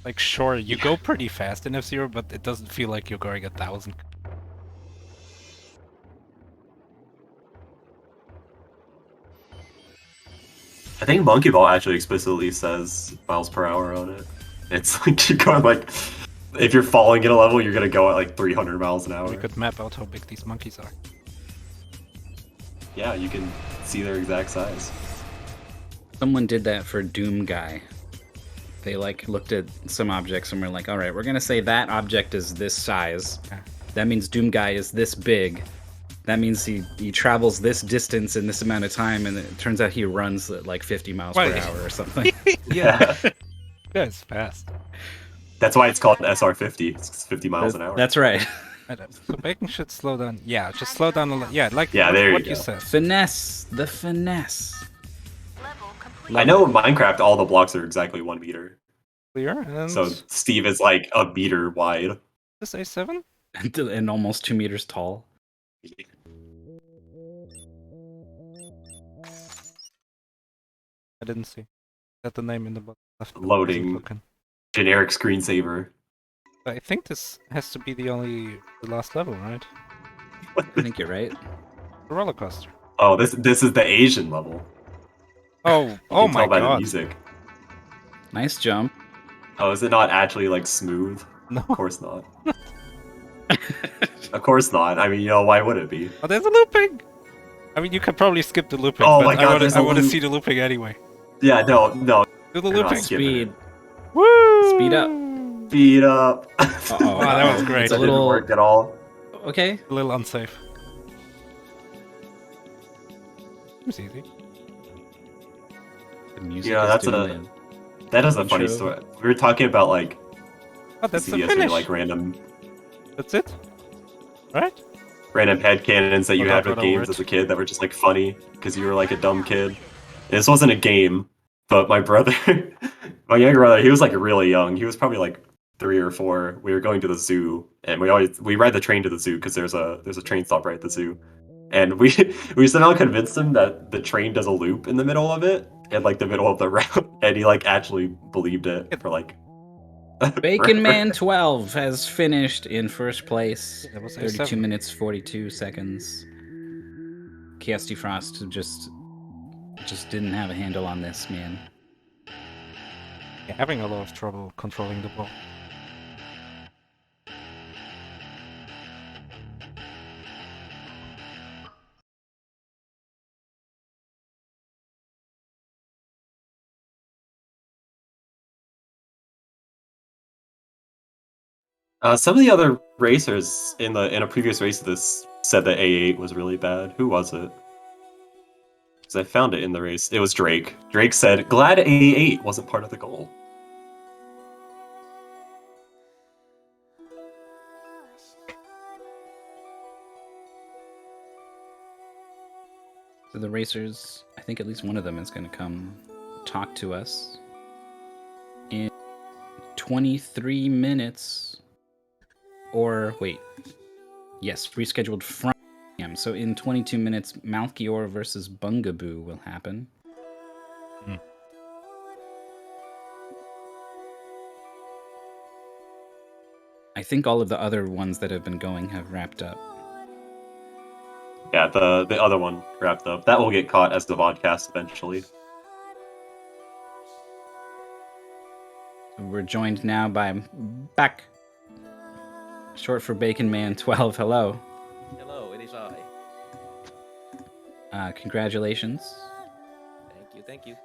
Like sure, you go pretty fast in F-Zero, but it doesn't feel like you're going 1,000. I think Monkey Ball actually explicitly says miles per hour on it. It's like you're going like, if you're falling in a level, you're gonna go at like 300 miles an hour. We could map out how big these monkeys are. Yeah, you can see their exact size. Someone did that for Doom Guy. They like looked at some objects and were like, all right, we're gonna say that object is this size. Okay. That means Doom Guy is this big. That means he travels this distance in this amount of time, and it turns out he runs at like 50 miles per Right. hour or something. Yeah, yeah, it's fast. That's why it's called SR50. It's 50 miles an hour. That's right. So Bacon should slow down. Yeah, just slow down a little. Yeah, like Yeah, there you what go. you said. Finesse. The finesse. Level complete. I know in Minecraft all the blocks are exactly 1 meter. Clear, and So Steve is like a meter wide. this A7? And almost 2 meters tall. I didn't see. Is that the name in the box? Left Loading. looking. Generic screensaver. I think this has to be the last level, right? I think you're right. The roller coaster. Oh, this is the Asian level. Oh, You oh can my tell by the god. music. Nice jump. Oh, is it not actually like smooth? No. Of course not. Of course not. I mean, why would it be? Oh, there's a looping. I mean, you could probably skip the looping, Oh but my God, there's I a want to loop. see the looping anyway. Yeah, no. Do the You're not looping. skipping Speed. it. Woo! Speed up. Speed up. Uh-oh. Wow, that was great. It's That a didn't little work at all. okay. A little unsafe. Seems easy. The music Yeah, is that's doing That is a funny Intro. story. We were talking about like Oh, that's see the yesterday, finish. like random. That's it? Right? Random headcanons that you Or had don't with run over games it. as a kid that were just like funny because you were like a dumb kid. And this wasn't a game, but my brother, my younger brother, he was like really young. He was probably like 3 or 4. We were going to the zoo, and we ride the train to the zoo because there's a train stop right at the zoo. And we we somehow convinced him that the train does a loop in the middle of it, in like the middle of the route, and he like actually believed it for like forever. Baconman12 has finished in first place. That was 32 A7. minutes 42 seconds. Chaos Defrost just didn't have a handle on this, man. Yeah, having a lot of trouble controlling the ball. Some of the other racers in a previous race of this said that A8 was really bad. Who was it? Because I found it in the race. It was Drake. Drake said, "Glad A8 wasn't part of the goal." So the racers, I think at least one of them is going to come talk to us in 23 minutes. Or, wait. Yes, rescheduled from him. So in 22 minutes, Malchior versus Bungaboo will happen. Hmm. I think all of the other ones that have been going have wrapped up. Yeah, the other one wrapped up. That will get caught as the vodcast eventually. We're joined now by Back, short for Baconman12. Hello. Hello, it is I. Congratulations. Thank you.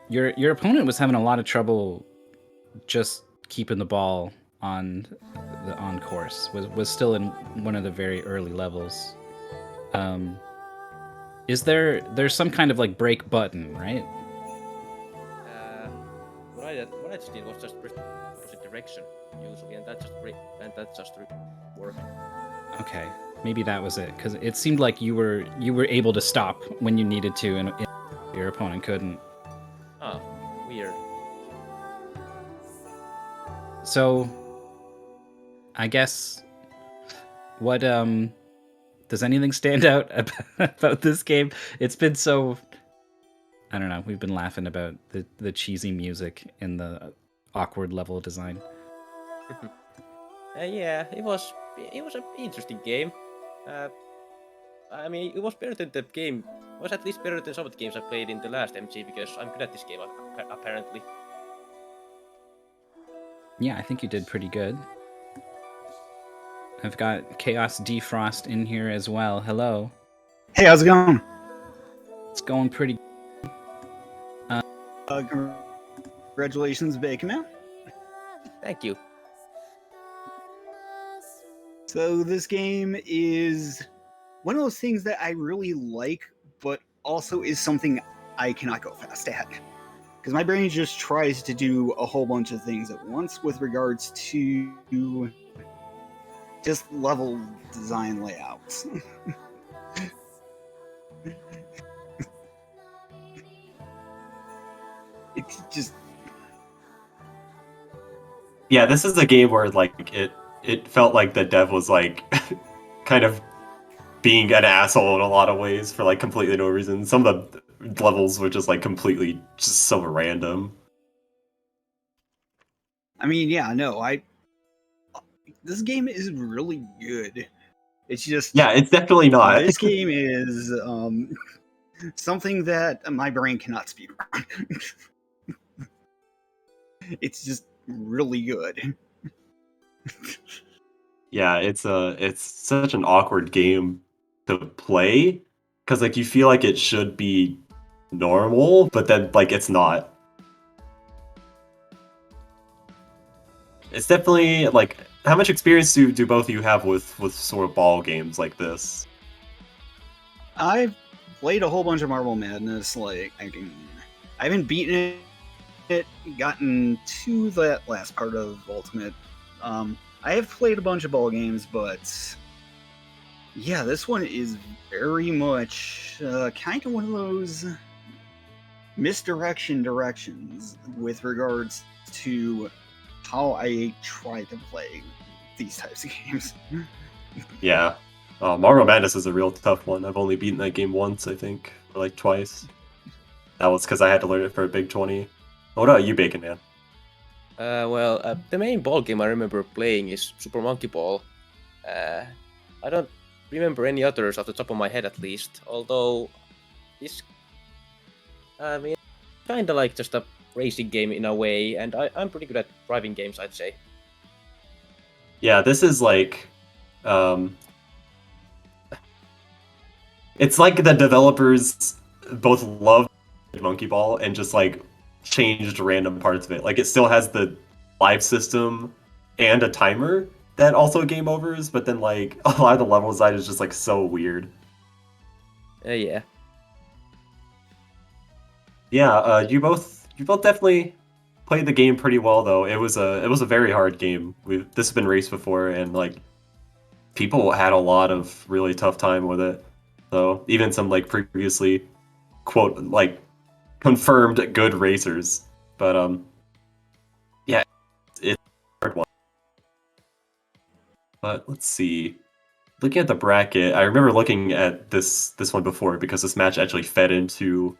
Your opponent was having a lot of trouble just keeping the ball on course. Was still in one of the very early levels. Is there's some kind of like break button, right? What I just did was just press opposite direction usually, and that just worked. Okay, maybe that was it, because it seemed like you were able to stop when you needed to, and your opponent couldn't. Ah, weird. So, I guess, what does anything stand out about this game? It's been so, I don't know. We've been laughing about the cheesy music and the awkward level design. Yeah, it was an interesting game. I mean, it was better than the game. It was at least better than some of the games I played in the last MG because I'm good at this game apparently. Yeah, I think you did pretty good. I've got Chaos Defrost in here as well. Hello. Hey, how's it going? It's going pretty. Congratulations, Baconman. Thank you. So this game is one of those things that I really like, but also is something I cannot go fast at. Because my brain just tries to do a whole bunch of things at once with regards to just level design layouts. It's just... Yeah, this is a game where like it felt like the dev was like kind of being an asshole in a lot of ways for like completely no reason. Some of the levels were just like completely just so random. I mean, yeah, no, this game is really good. It's just... Yeah, it's definitely not. This game is something that my brain cannot speed around. It's just really good. Yeah, it's such an awkward game to play because like you feel like it should be normal, but then like it's not. It's definitely like how much experience do both of you have with sort of ball games like this? I've played a whole bunch of Marble Madness. Like I haven't beaten it, gotten to that last part of Ultimate I have played a bunch of ball games, but yeah, this one is very much kind of one of those misdirection directions with regards to how I try to play these types of games. Yeah. Marvel Madness is a real tough one. I've only beaten that game once, I think, or like twice. That was because I had to learn it for a Big 20. What about you, Bacon Man? The main ball game I remember playing is Super Monkey Ball. I don't remember any others off the top of my head, at least. Although this, I mean, kind of like just a racing game in a way, and I'm pretty good at driving games, I'd say. Yeah, this is like, it's like the developers both love Monkey Ball and just like changed random parts of it. Like it still has the live system and a timer that also game overs, but then like a lot of the level design is just like so weird. Yeah. Yeah, you both definitely played the game pretty well though. It was a very hard game. This has been raced before and like people had a lot of really tough time with it. So even some like previously quote like confirmed good racers. But yeah, it's a hard one. But let's see. Looking at the bracket, I remember looking at this one before because this match actually fed into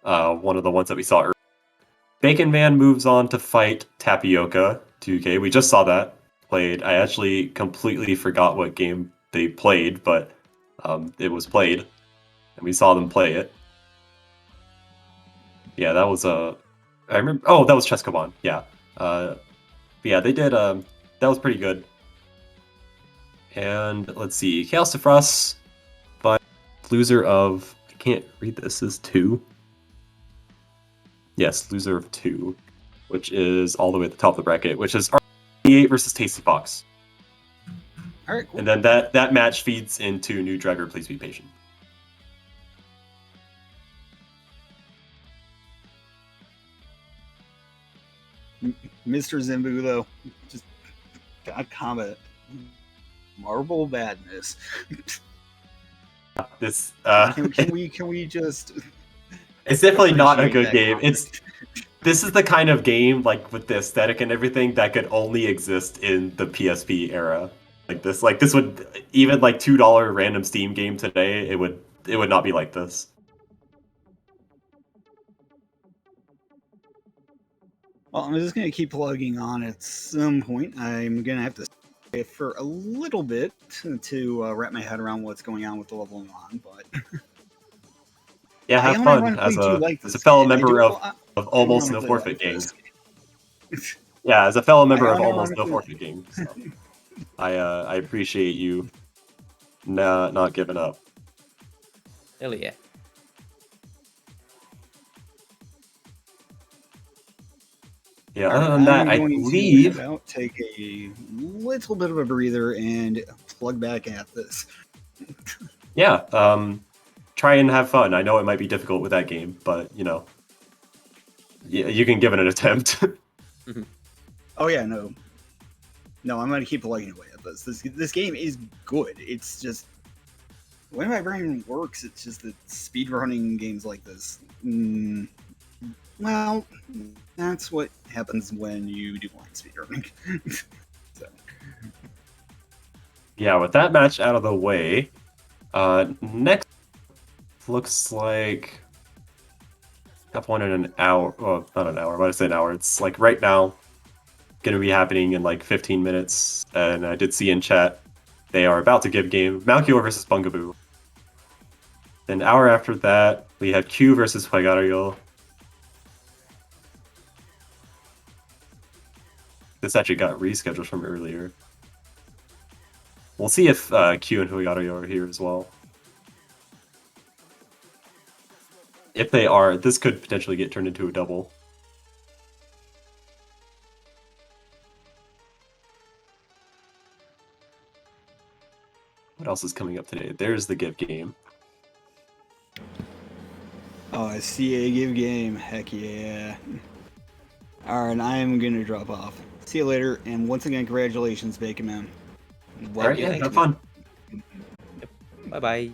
one of the ones that we saw earlier. Bacon Man moves on to fight Tapioca 2K. We just saw that played. I actually completely forgot what game they played, but it was played, and we saw them play it. Yeah, that was I remember. Oh, that was Chescoban. Yeah, yeah, they did. That was pretty good. And let's see, Chaos to Frost, but loser of I can't read this is 2. Yes, loser of 2, which is all the way at the top of the bracket, which is R8 versus Tasty Fox. All right, cool. And then that match feeds into New Driver. Please be patient. Mr. Zimbu, though, just God comment. Marble badness. This Can we just? it's definitely not a appreciate good that game. comment? This is the kind of game like with the aesthetic and everything that could only exist in the PSP era. Like this would even like $2 random Steam game today. It would not be like this. Well, I'm just gonna keep plugging on. At some point, I'm gonna have to stay for a little bit to wrap my head around what's going on with the leveling on. But Yeah, I have fun unironically do like as this a fellow game. member of Almost No unironically Forfeit like Game. this. Yeah, as a fellow member I of Almost No unironically- Forfeit Game. So I appreciate you not giving up. Hell yeah. Yeah, other than that, I I'm going to believe head out, take a little bit of a breather, and plug back at this. yeah, try and have fun. I know it might be difficult with that game, but you know, you can give it an attempt. Oh yeah, no, I'm gonna keep plugging away at this. This game is good. It's just the way my brain works. It's just that speedrunning games like this. Well, that's what happens when you do blind speedrunning. So. Yeah, with that match out of the way, next looks like have one in an hour. Well, not an hour, but I say an hour. It's like right now, gonna be happening in like 15 minutes. And I did see in chat they are about to give game Malkior versus Bungaboo. An hour after that, we have Q versus Fuegario. This actually got rescheduled from earlier. We'll see if Q and Fuegario are here as well. If they are, this could potentially get turned into a double. What else is coming up today? There's the Give game. Oh, I see a give game. Heck yeah. Alright, I am gonna drop off. See you later, and once again, congratulations, Bacon Man. All right, yeah, have fun. Bye bye.